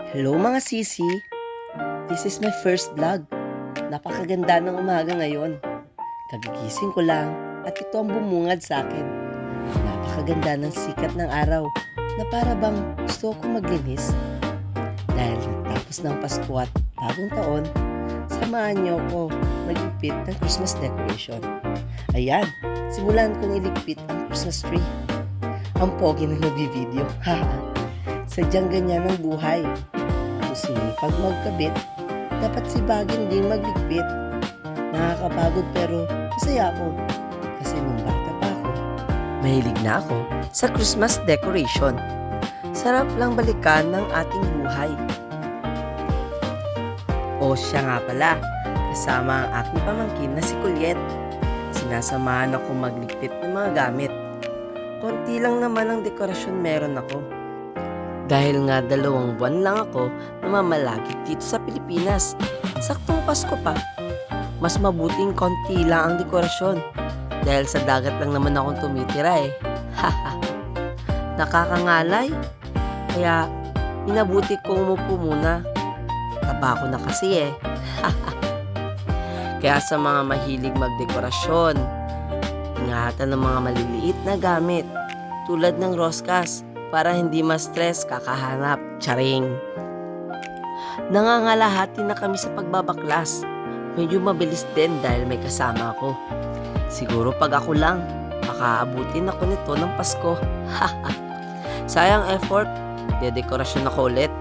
Hello mga sisi, this is my first vlog. Napakaganda ng umaga ngayon. Kagigising ko lang at ito ang bumungad sa akin. Napakaganda ng sikat ng araw na para bang gusto ko maglinis. Dahil natapos ng Pasko at bagong taon, samahan niyo ako magligpit ng Christmas decoration. Ayan, simulan kong iligpit ang Christmas tree. Ang pogi na nagbi-video, haha. Sadyang ganyan ang buhay. Kung sinipag magkabit, dapat sibagin din magligpit. Nakakapagod pero masaya ako. Kasi nung bata pa ako, mahilig na ako sa Christmas decoration. Sarap lang balikan ng ating buhay. O siya nga pala, kasama ang aking pamangkin na si Kulyet. Sinasamahan ako magligpit ng mga gamit. Konti lang naman ang dekorasyon meron ako. Dahil nga 2 buwan lang ako namamalagit dito sa Pilipinas. Saktong Pasko pa. Mas mabuting konti lang ang dekorasyon. Dahil sa dagat lang naman akong tumitira eh. Haha. Nakakangalay. Kaya inabuti ko umupo muna. Taba ko na kasi eh. Kaya sa mga mahilig magdekorasyon, ingatan ng mga maliliit na gamit tulad ng roskas para hindi ma-stress kakahanap. Charing! Nangangalahati na kami sa pagbabaklas. Medyo mabilis din dahil may kasama ako. Siguro pag ako lang, makaabutin ako nito ng Pasko. Sayang effort, dedekorasyon ako ulit.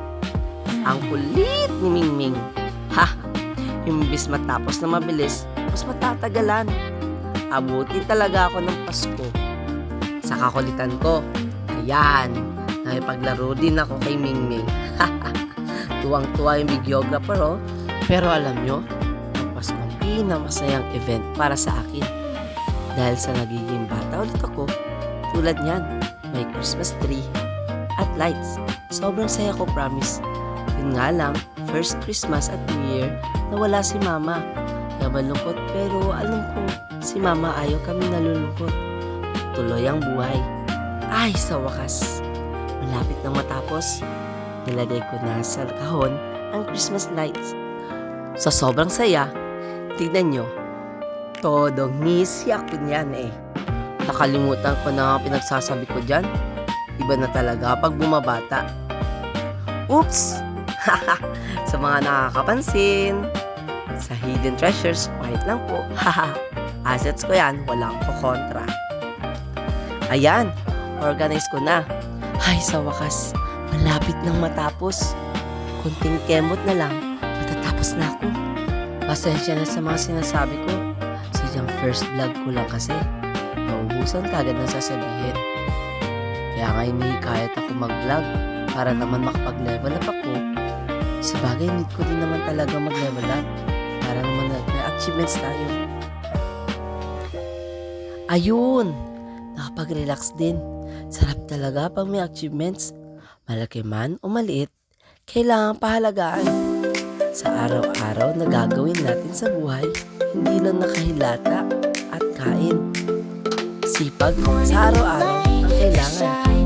Ang kulit ni Mingming. Imbis matapos na mabilis, mas matatagalan. Abutin talaga ako ng Pasko. Sa kakulitan ko, ayan, nakipaglaro din ako kay Mingming. Tuwang-tuwa yung videographer oh. Pero alam nyo, ang Pasko ang pinakamasayang event para sa akin. Dahil sa nagiging bata ulit ako, tulad niyan, may Christmas tree at lights. Sobrang saya ko, promise. Yun nga lang, first Christmas at New Year, nawala si Mama. Kaya malungkot pero alam ko, si Mama ayaw kami nalulungkot. Tuloy ang buhay. Ay, sa wakas, malapit nang matapos, nilagay ko na sa kahon ang Christmas lights. Sa sobrang saya, tignan nyo, todong ngisi ako niyan eh. Nakalimutan ko na ang pinagsasabi ko dyan. Iba na talaga pag bumabata. Oops! Sa mga nakakapansin, sa hidden treasures, quiet lang po. Assets ko yan, walang kukontra. Ayan, organize ko na. Ay, sa wakas, malapit nang matapos. Kunting kemot na lang, matatapos na ako. Pasensya na sa mga sinasabi ko. Sadyang first vlog ko lang kasi. Naubusan kagad ng sasabihin. Kaya nga hinihikayat ako mag-vlog para naman makapag-level up ako. Sabagay, need ko din naman talaga mag-level up para naman may achievements tayo. Ayun! Nakapag-relax din. Sarap talaga pag may achievements. Malaki man o maliit, kailangan pahalagaan. Sa araw-araw na gagawin natin sa buhay, hindi lang nakahilata at kain. Sipag sa araw-araw ang kailangan.